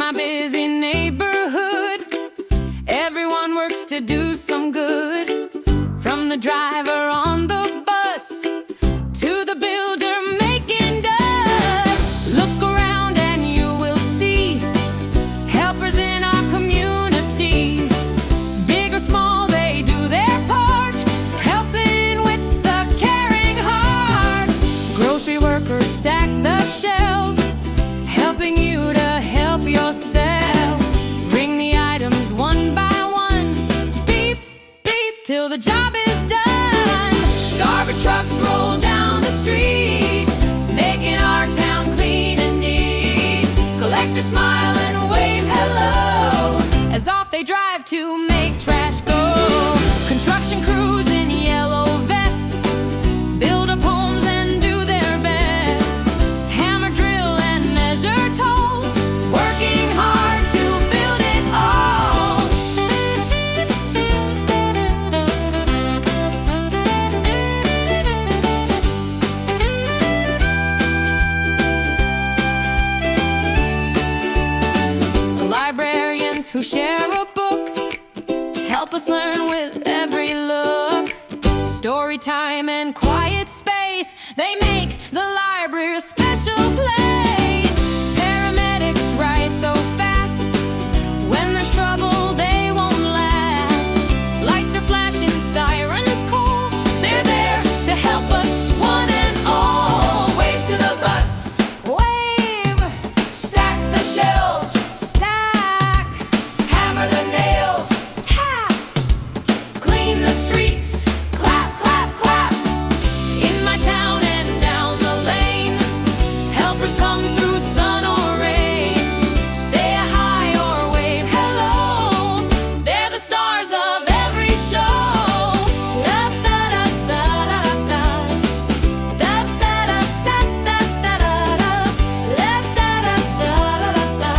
my busy neighborhood, everyone works to do some good. From the driver on the bus to the builder making dust. Look around and you will see helpers in our community. Big or small, they do their part, helping with the caring heart. Grocery workers stack the shelves, helping you to help yourself. Bring the items one by one, beep, beep, till the job is done. Garbage trucks roll down the street, making our town clean and neat. Collectors smile and wave hello as off they drive to make trash go. Construction crews in yellow vests build up homes and do their best. Hammer, drill, and measure tall, working hard to build it all. The librarians who share a book help us learn with every look. Story time and quiet space, they make the library a special place. Paramedics ride so fast, when there's trouble they won't last. Lights are flashing, sirens call, they're there to help us one and all. Wave to the bus, wave. Stack the shelves, stack. Hammer the nails, tap. Clean the streets, clap, clap, clap. In my town and down the lane, helpers come through sun or rain. Say a hi or wave hello, they're the stars of every show. Da da da da da da, da da da da da da da, da da da da da da.